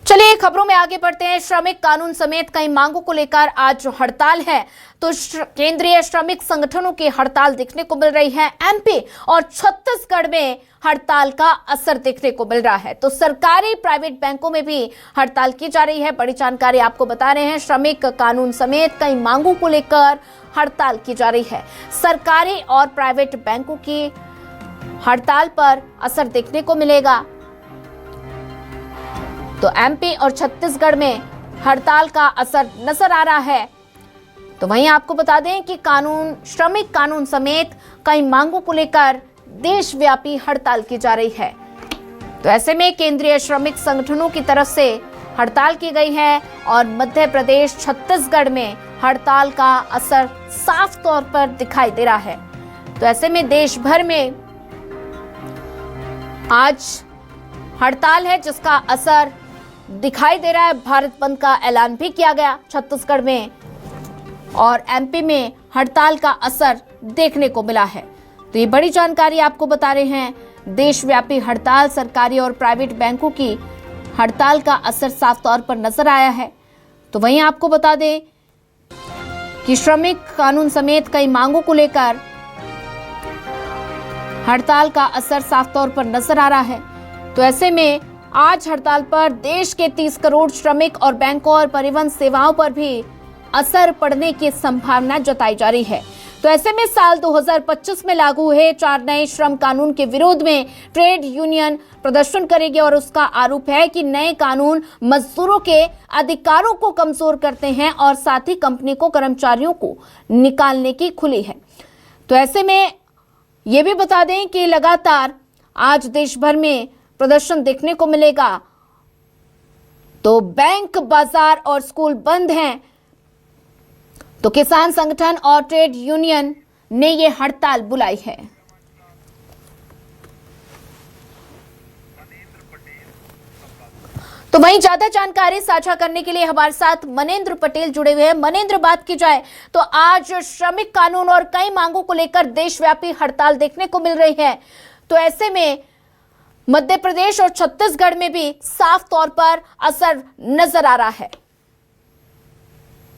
चलिए खबरों में आगे बढ़ते हैं। श्रमिक कानून समेत कई मांगों को लेकर आज हड़ताल है, तो केंद्रीय श्रमिक संगठनों की हड़ताल देखने को मिल रही है। एमपी और छत्तीसगढ़ में हड़ताल का असर देखने को मिल रहा है, तो सरकारी प्राइवेट बैंकों में भी हड़ताल की जा रही है। बड़ी जानकारी आपको बता रहे हैं। श्रमिक कानून समेत कई मांगों को लेकर हड़ताल की जा रही है। सरकारी और प्राइवेट बैंकों की हड़ताल पर असर देखने को मिलेगा। तो एमपी और छत्तीसगढ़ में हड़ताल का असर नजर आ रहा है। तो वहीं आपको बता दें कि श्रमिक कानून समेत कई मांगों को लेकर देशव्यापी हड़ताल की जा रही है। तो ऐसे में केंद्रीय श्रमिक संगठनों की तरफ से हड़ताल की गई है और मध्य प्रदेश, छत्तीसगढ़ में हड़ताल का असर साफ तौर पर दिखाई दे रहा है। तो ऐसे में देश भर में आज हड़ताल है जिसका असर दिखाई दे रहा है। भारत बंद का ऐलान भी किया गया छत्तीसगढ़ में और एमपी में हड़ताल का असर देखने को मिला है। तो ये बड़ी जानकारी आपको बता रहे हैं। देशव्यापी हड़ताल, सरकारी और प्राइवेट बैंकों की हड़ताल का असर साफ तौर पर नजर आया है। तो वहीं आपको बता दें कि श्रमिक कानून समेत कई मांगों को लेकर हड़ताल का असर साफ तौर पर नजर आ रहा है। तो ऐसे में आज हड़ताल पर देश के 30 करोड़ श्रमिक और बैंकों और परिवहन सेवाओं पर भी असर पड़ने की संभावना जताई जा रही है। तो ऐसे में साल 2025 में लागू हुए 4 नए श्रम कानून के विरोध में ट्रेड यूनियन प्रदर्शन करेगी और उसका आरोप है कि नए कानून मजदूरों के अधिकारों को कमजोर करते हैं और साथ ही कंपनी को कर्मचारियों को निकालने की खुली है। तो ऐसे में ये भी बता दें कि लगातार आज देश भर में प्रदर्शन देखने को मिलेगा। तो बैंक, बाजार और स्कूल बंद हैं। तो किसान संगठन और ट्रेड यूनियन ने ये हड़ताल बुलाई है। तो वहीं ज्यादा जानकारी साझा करने के लिए हमारे साथ मनेंद्र पटेल जुड़े हुए हैं। मनेंद्र, बात की जाए तो आज श्रमिक कानून और कई मांगों को लेकर देशव्यापी हड़ताल देखने को मिल रही है। तो ऐसे में मध्य प्रदेश और छत्तीसगढ़ में भी साफ तौर पर असर नजर आ रहा है।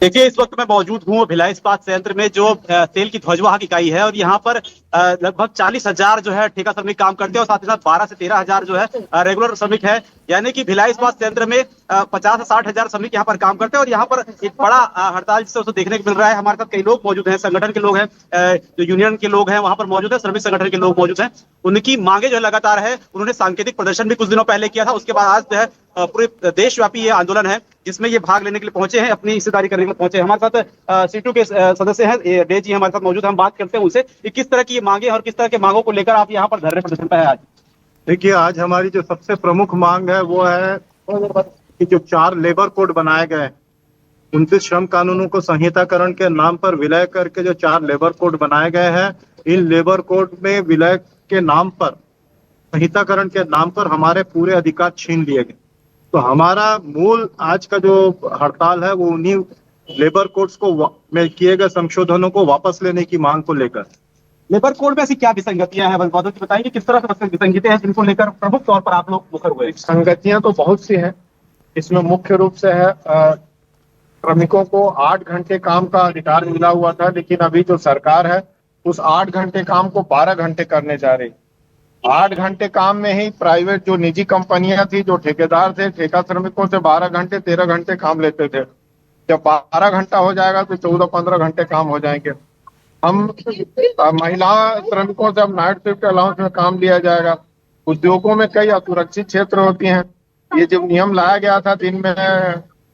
देखिए, इस वक्त मैं मौजूद हूँ भिलाई इस्पात संयंत्र में, जो तेल की ध्वजवाहक इकाई है और यहाँ पर लगभग 40,000 जो है ठेका श्रमिक काम करते हैं और साथ ही साथ 12 से 13,000 जो है रेगुलर श्रमिक है। यानी कि भिलाई इस्पात संयंत्र में 50 से 60,000 श्रमिक यहाँ पर काम करते हैं और यहाँ पर एक बड़ा हड़ताल जिससे उसको देखने को मिल रहा है। हमारे साथ कई लोग मौजूद हैं, संगठन के लोग हैं, जो यूनियन के लोग हैं वहां पर मौजूद है, श्रमिक संगठन के लोग मौजूद हैं। उनकी मांगे जो है लगातार है। उन्होंने सांकेतिक प्रदर्शन भी कुछ दिनों पहले किया था। उसके बाद आज जो है पूरे देशव्यापी ये आंदोलन है जिसमें ये भाग लेने के लिए पहुंचे हैं, अपनी हिस्सेदारी करने के लिए पहुंचे हैं। हमारे साथ सीटू के सदस्य हैं, डे जी हमारे साथ मौजूद है। हम बात करते हैं उनसे कि किस तरह की ये मांगे और किस तरह के मांगों को लेकर आप यहाँ पर धरने प्रदर्शन पे है आज। देखिए, आज हमारी जो सबसे प्रमुख मांग है वो है कि जो 4 लेबर कोड बनाए गए, 29 श्रम कानूनों को संहिताकरण के नाम पर विलय करके जो 4 लेबर कोड बनाए गए हैं, इन लेबर कोड में विलय के नाम पर, संहिताकरण के नाम पर हमारे पूरे अधिकार छीन लिए गए। तो हमारा मूल आज का जो हड़ताल है वो उन्हीं लेबर कोड्स को में किए गए संशोधनों को वापस लेने की मांग को लेकर। लेबर कोड में ऐसी क्या विसंगतियां हैं, बताएंगे किस तरह से विसंगतियां हैं जिनको लेकर प्रमुख तौर पर आप लोग मुखर हुए? संगतियां तो बहुत सी हैं। इसमें मुख्य रूप से है श्रमिकों को 8 घंटे काम का अधिकार मिला हुआ था, लेकिन अभी जो सरकार है उस 8 घंटे काम को 12 घंटे करने जा रही। 8 घंटे काम में ही प्राइवेट जो निजी कंपनियां थी, जो ठेकेदार थे, ठेका श्रमिकों से 12 घंटे 13 घंटे काम लेते थे। जब 12 घंटा हो जाएगा तो 14-15 घंटे काम हो जाएंगे। हम महिला श्रमिकों से अब नाइट शिफ्ट अलाउंस में काम लिया जाएगा। उद्योगों में कई असुरक्षित क्षेत्र होती हैं। ये जब नियम लाया गया था दिन में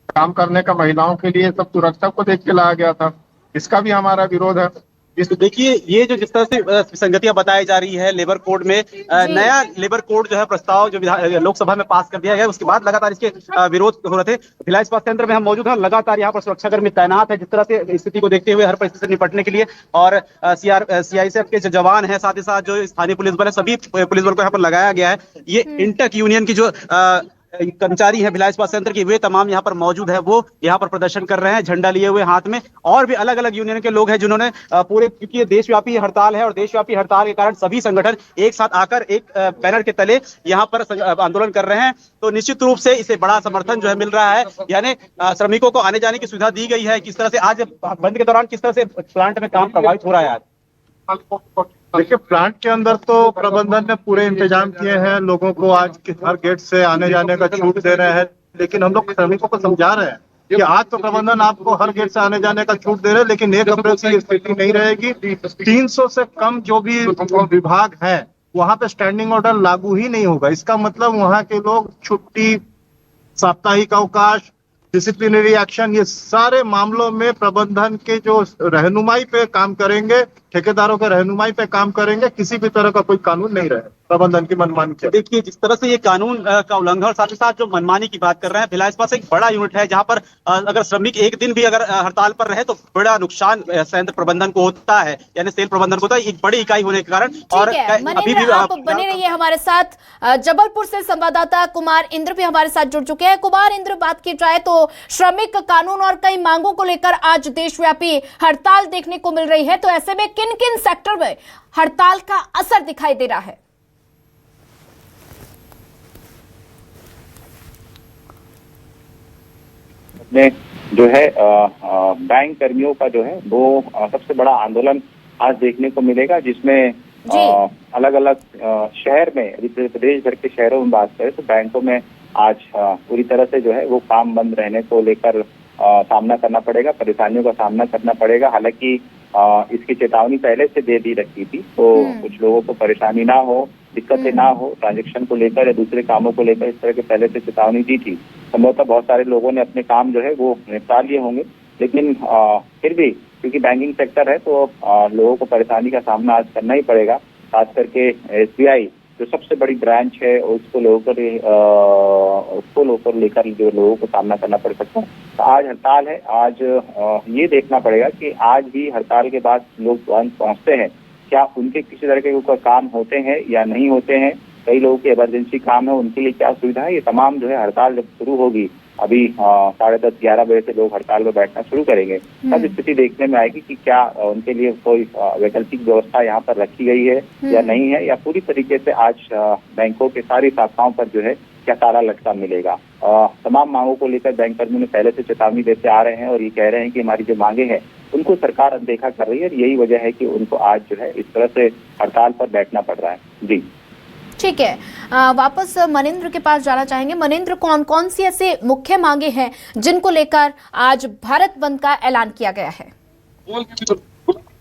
काम करने का महिलाओं के लिए, सब सुरक्षा को देख के लाया गया था। इसका भी हमारा विरोध है। देखिए, ये जो जिस तरह से विसंगतियां बताई जा रही है लेबर कोड में, नया लेबर कोड जो है प्रस्ताव जो लोकसभा में पास कर दिया गया, उसके बाद लगातार इसके विरोध हो रहे थे। भिलाई इस्पात संयंत्र में हम मौजूद हैं। लगातार यहाँ पर सुरक्षाकर्मी तैनात है जिस तरह से स्थिति को देखते हुए हर परिस्थिति से निपटने के लिए, और CISF के जो जवान है, साथ ही साथ जो स्थानीय पुलिस बल है, सभी पुलिस बल को यहाँ पर लगाया गया है। ये इंटक यूनियन की जो कर्मचारी हैं भिलाई इस्पात संयंत्र के, वे तमाम यहाँ पर मौजूद है, वो यहाँ पर प्रदर्शन कर रहे हैं झंडा लिए हुए हाथ में। और भी अलग अलग यूनियन के लोग हैं जिन्होंने पूरे, क्योंकि ये देशव्यापी हड़ताल है और देशव्यापी हड़ताल के कारण सभी संगठन एक साथ आकर एक बैनर के तले यहाँ पर आंदोलन कर रहे हैं। तो निश्चित रूप से इसे बड़ा समर्थन जो है मिल रहा है, यानी श्रमिकों को आने जाने की सुविधा दी गई है। किस तरह से आज बंद के दौरान किस तरह से प्लांट में काम प्रभावित हो रहा है? आज देखिए, प्लांट के अंदर तो प्रबंधन ने पूरे इंतजाम किए हैं, लोगों को आज हर गेट से आने जाने का छूट दे रहे हैं, लेकिन हम लोग श्रमिकों को समझा रहे हैं कि आज तो प्रबंधन आपको हर गेट से आने जाने का छूट दे रहे हैं, लेकिन 1 अप्रैल से ये स्थिति नहीं रहेगी। 300 से कम जो भी विभाग है वहां पे स्टैंडिंग ऑर्डर लागू ही नहीं होगा। इसका मतलब वहां के लोग छुट्टी, साप्ताहिक अवकाश, डिसिप्लिनरी एक्शन, ये सारे मामलों में प्रबंधन के जो रहनुमाई पे काम करेंगे, ठेकेदारों के रहनुमाई पे काम करेंगे। किसी भी तरह का कोई कानून नहीं रहे प्रबंधन की मनमानी के। देखिए, जिस तरह से ये कानून का उल्लंघन और साथ ही साथ जो मनमानी की बात कर रहे हैं, भिलाई इस्पात एक बड़ा यूनिट है जहां पर अगर श्रमिक एक दिन भी अगर हड़ताल पर रहे तो बड़ा नुकसान संयंत्र प्रबंधन को होता है, यानी सेल प्रबंधन को होता है, एक बड़ी इकाई होने के कारण। और अभी भी आप बने रहिए हमारे साथ। जबलपुर से संवाददाता कुमार इंद्र भी हमारे साथ जुड़ चुके हैं। कुमार इंद्र, बात की जाए तो श्रमिक कानून और कई मांगों को लेकर आज देशव्यापी हड़ताल देखने को मिल रही है, तो ऐसे में किन किन सेक्टर में हड़ताल का असर दिखाई दे रहा है? में जो है बैंक कर्मियों का जो है वो सबसे बड़ा आंदोलन आज देखने को मिलेगा, जिसमें अलग अलग शहर में, प्रदेश भर के शहरों में बात करें तो बैंकों में आज पूरी तरह से जो है वो काम बंद रहने को लेकर सामना करना पड़ेगा, परेशानियों का सामना करना पड़ेगा। हालांकि इसकी चेतावनी पहले से दे दी रखी थी, तो कुछ लोगों को परेशानी ना हो, दिक्कतें ना हो ट्रांजैक्शन को लेकर या दूसरे कामों को लेकर, इस तरह के पहले से चेतावनी दी थी। संभवतः बहुत सारे लोगों ने अपने काम जो है वो निपटा लिए होंगे, लेकिन फिर भी क्योंकि बैंकिंग सेक्टर है तो लोगों को परेशानी का सामना आज करना ही पड़ेगा। खास करके SBI जो सबसे बड़ी ब्रांच है उसको लेकर जो लोगों को सामना करना पड़ सकता है। तो आज हड़ताल है। आज ये देखना पड़ेगा कि आज भी हड़ताल के बाद लोग पहुंचते हैं, क्या उनके किसी तरह के काम होते हैं या नहीं होते हैं। कई लोगों के इमरजेंसी काम है, उनके लिए क्या सुविधा है, ये तमाम जो है हड़ताल जब शुरू होगी, अभी 10:30-11 बजे से लोग हड़ताल पर बैठना शुरू करेंगे, तब स्थिति देखने में आएगी कि क्या उनके लिए कोई वैकल्पिक व्यवस्था यहाँ पर रखी गई है या नहीं है, या पूरी तरीके से आज बैंकों के सारी शाखाओं पर जो है क्या ताला लटका मिलेगा। तमाम मांगों को लेकर बैंक कर्मियों ने पहले से चेतावनी देते आ रहे हैं और ये कह रहे हैं कि हमारी जो मांगे हैं उनको सरकार अनदेखा कर रही है। यही वजह है कि उनको आज जो है इस तरह से हड़ताल पर बैठना पड़ रहा है। जी ठीक है, वापस मनिंद्र के पास जाना चाहेंगे। मनिंद्र, कौन कौन सी ऐसे मुख्य मांगे हैं जिनको लेकर आज भारत बंद का ऐलान किया गया है?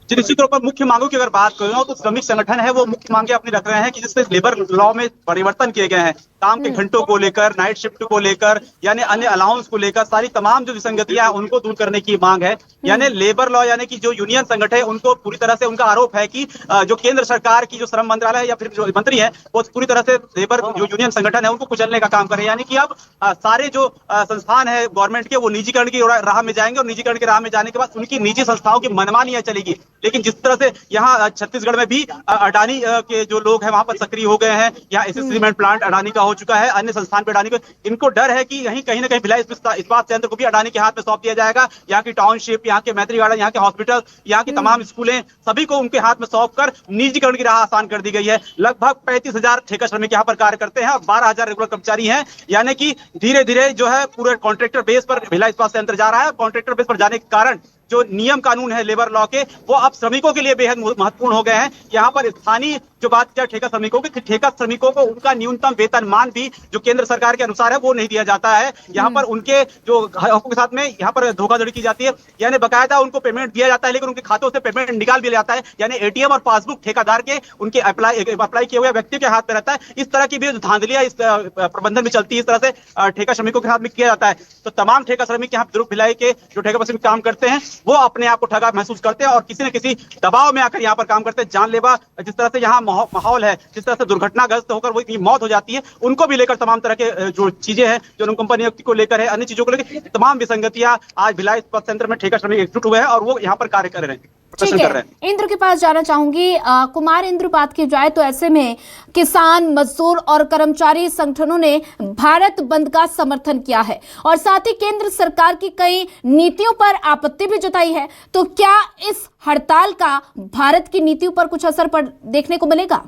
निश्चित तौर पर मुख्य मांगों की अगर बात करूं तो श्रमिक संगठन है वो मुख्य मांगे अपनी रख रहे हैं कि जिससे लेबर लॉ में परिवर्तन किए गए हैं, काम के घंटों को लेकर, नाइट शिफ्ट को लेकर, यानी अन्य अलाउंस को लेकर, सारी तमाम जो विसंगतियां हैं उनको दूर करने की मांग है। यानी लेबर लॉ, यानी कि जो यूनियन संगठन है उनको पूरी तरह से उनका आरोप है कि जो केंद्र सरकार की जो श्रम मंत्रालय है या फिर जो मंत्री है वो पूरी तरह से लेबर जो यूनियन संगठन है उनको कुचलने का काम कर रहे हैं। यानी कि अब सारे जो संस्थान है गवर्नमेंट के वो निजीकरण की राह में जाएंगे और निजीकरण की राह में जाने के बाद उनकी निजी संस्थाओं की मनमानी चलेगी। लेकिन जिस तरह से यहाँ छत्तीसगढ़ में भी अडानी के जो लोग हैं वहां पर सक्रिय हो गए हैं, यहाँ एसएस सीमेंट प्लांट अडानी का हो चुका है, अन्य संस्थान पे अडानी को, इनको डर है कि यहीं कहीं ना कहीं भिलाई इस्पात संयंत्र को भी अडानी के हाथ में सौंप दिया जाएगा। यहाँ की टाउनशिप, यहाँ के मैत्री गार्डन, यहाँ के हॉस्पिटल, यहाँ की तमाम स्कूलें, सभी को उनके हाथ में सौंप कर निजीकरण की राह आसान कर दी गई है। लगभग 35,000 ठेका श्रमिक यहाँ पर कार्य करते हैं और 12,000 रेगुलर कर्मचारी हैं। यानी कि धीरे धीरे जो है पूरे कॉन्ट्रैक्टर बेस पर भिलाई इस्पात संयंत्र जा रहा है। कॉन्ट्रैक्टर बेस पर जाने के कारण जो नियम कानून है लेबर लॉ के वो अब श्रमिकों के लिए बेहद महत्वपूर्ण हो गए हैं। यहाँ पर स्थानीय जो बात किया ठेका श्रमिकों की, ठेका श्रमिकों को उनका न्यूनतम वेतनमान भी जो केंद्र सरकार के अनुसार है वो नहीं दिया जाता है। यहाँ पर उनके जो हकों के साथ में यहाँ पर धोखाधड़ी की जाती है, यानी बकायदा उनको पेमेंट दिया जाता है लेकिन उनके खातों से पेमेंट निकाल भी जाता है। यानी एटीएम और पासबुक ठेकादार के उनके अप्लाई किए हुए व्यक्ति के हाथ में रहता है। इस तरह की भी धांधलियां इस प्रबंधन में चलती है, इस तरह से ठेका श्रमिकों के हाथ में किया जाता है। तो तमाम ठेका श्रमिक यहाँ दुर्ग भिलाई के जो ठेका श्रमिक काम करते हैं वो अपने आप को ठगा महसूस करते हैं और किसी न किसी दबाव में आकर यहाँ पर काम करते हैं। जानलेवा जिस तरह से यहाँ माहौल है, जिस तरह से दुर्घटनाग्रस्त होकर वो इतनी मौत हो जाती है, उनको भी लेकर तमाम तरह के जो चीजें हैं, जो कंपनी को लेकर है, अन्य चीजों को लेकर तमाम विसंगतियां आज भिलाई इस्पात संयंत्र में ठेका श्रमिक एकजुट हुए हैं और वो यहाँ पर कार्य कर रहे हैं। प्रदर्शन कर रहे हैं। इंद्र के पास जाना चाहूंगी। कुमार इंद्र, बात की जाए तो ऐसे में किसान, मजदूर और कर्मचारी संगठनों ने भारत बंद का समर्थन किया है और साथ ही केंद्र सरकार की कई नीतियों पर आपत्ति भी जताई है। तो क्या इस हड़ताल का भारत की नीतियों पर कुछ असर देखने को मिलेगा?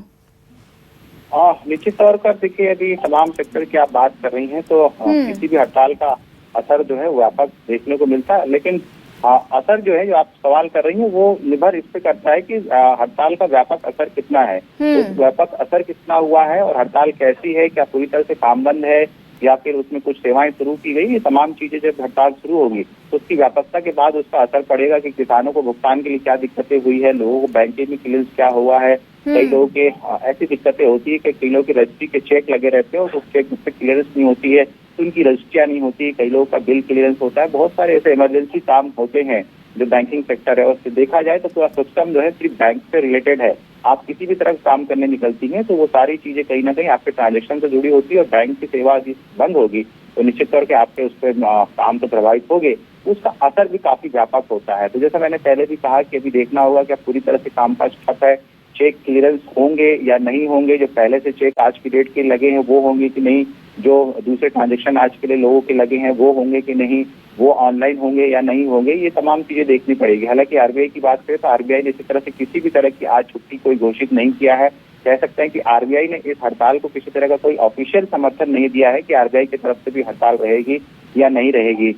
निश्चित तौर पर देखिए, यदि तमाम सेक्टर की आप बात कर रही हैं तो किसी भी हड़ताल का असर जो है व्यापक देखने को मिलता है। लेकिन असर जो है, जो आप सवाल कर रही हैं, वो निर्भर इस पे करता है कि हड़ताल का व्यापक असर कितना है, उस व्यापक असर कितना हुआ है और हड़ताल कैसी है, क्या पूरी तरह से काम बंद है या फिर उसमें कुछ सेवाएं शुरू की गई। ये तमाम चीजें जब हड़ताल शुरू होगी तो उसकी व्यापकता के बाद उसका असर पड़ेगा कि किसानों को भुगतान के लिए क्या दिक्कतें हुई है, लोगों को बैंकिंग में क्लियरेंस क्या हुआ है। कई लोगों के ऐसी दिक्कतें होती है कि कई लोगों की रजिस्ट्री के चेक लगे रहते हैं और उस चेक में क्लियरेंस नहीं होती है, तो उनकी रजिस्ट्रियां नहीं होती, कई लोगों का बिल क्लियरेंस होता है। बहुत सारे ऐसे इमरजेंसी काम होते हैं जो बैंकिंग सेक्टर है, और देखा जाए तो पूरा सिस्टम जो है सिर्फ बैंक से रिलेटेड है। आप किसी भी तरह काम करने निकलती हैं तो वो सारी चीजें कहीं ना कहीं आपके ट्रांजेक्शन से जुड़ी होती है, और बैंक की सेवा यदि बंद होगी तो निश्चित तौर पे आपके उस पर काम तो प्रभावित होंगे, उसका असर भी काफी व्यापक होता है। तो जैसा मैंने पहले भी कहा कि अभी देखना होगा कि पूरी तरह से कामकाज ठप है, चेक क्लियरेंस होंगे या नहीं होंगे, जो पहले से चेक आज की डेट के लगे हैं वो होंगे कि नहीं, जो दूसरे ट्रांजेक्शन आज के लिए लोगों के लगे हैं वो होंगे कि नहीं, वो ऑनलाइन होंगे या नहीं होंगे, ये तमाम चीजें देखनी पड़ेगी। हालांकि आरबीआई की बात करें तो आरबीआई ने इसी तरह से किसी भी तरह की आज छुट्टी कोई घोषित नहीं किया है। कह सकते हैं कि आरबीआई ने इस हड़ताल को किसी तरह का कोई ऑफिशियल समर्थन नहीं दिया है कि आरबीआई की तरफ से भी हड़ताल रहेगी या नहीं रहेगी।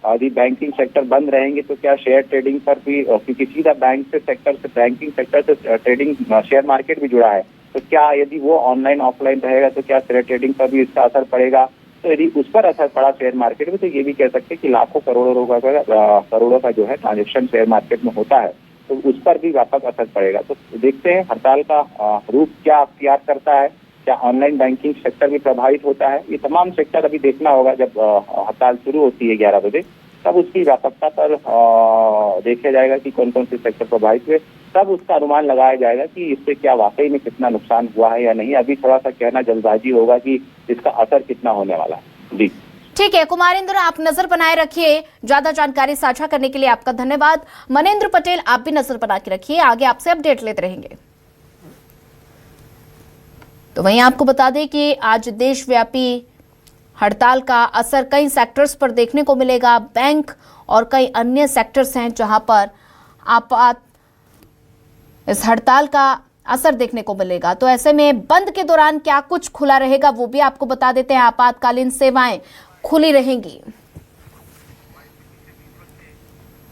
यदि बैंकिंग सेक्टर बंद रहेंगे तो क्या शेयर ट्रेडिंग पर भी, क्योंकि सीधा बैंक से सेक्टर से, बैंकिंग सेक्टर से ट्रेडिंग शेयर मार्केट भी जुड़ा है, तो क्या यदि वो ऑनलाइन ऑफलाइन रहेगा तो क्या शेयर ट्रेडिंग पर भी इसका असर पड़ेगा। तो यदि उस पर असर पड़ा शेयर मार्केट में तो ये भी कह सकते हैं कि लाखों करोड़ों का जो है ट्रांजेक्शन शेयर मार्केट में होता है, तो उस पर भी व्यापक असर पड़ेगा। तो देखते हैं हड़ताल का रूप क्या अख्तियार करता है, क्या ऑनलाइन बैंकिंग सेक्टर भी प्रभावित होता है। ये तमाम सेक्टर अभी देखना होगा जब हड़ताल शुरू होती है 11 बजे, तब उसकी व्यापकता पर देखा जाएगा कि कौन कौन से सेक्टर प्रभावित हुए, तब उसका अनुमान लगाया जाएगा कि इससे क्या वाकई में कितना नुकसान हुआ है या नहीं। अभी थोड़ा सा कहना जल्दबाजी होगा कि इसका असर कितना होने वाला है। जी ठीक है कुमारेंद्र, आप नजर बनाए रखिए। ज्यादा जानकारी साझा करने के लिए आपका धन्यवाद। मनेंद्र पटेल, आप भी नजर बना के रखिए, आगे आपसे अपडेट लेते रहेंगे। तो वहीं आपको बता दें कि आज देशव्यापी हड़ताल का असर कई सेक्टर्स पर देखने को मिलेगा। बैंक और कई अन्य सेक्टर्स हैं जहां पर इस हड़ताल का असर देखने को मिलेगा। तो ऐसे में बंद के दौरान क्या कुछ खुला रहेगा वो भी आपको बता देते हैं। आपातकालीन सेवाएं खुली रहेंगी।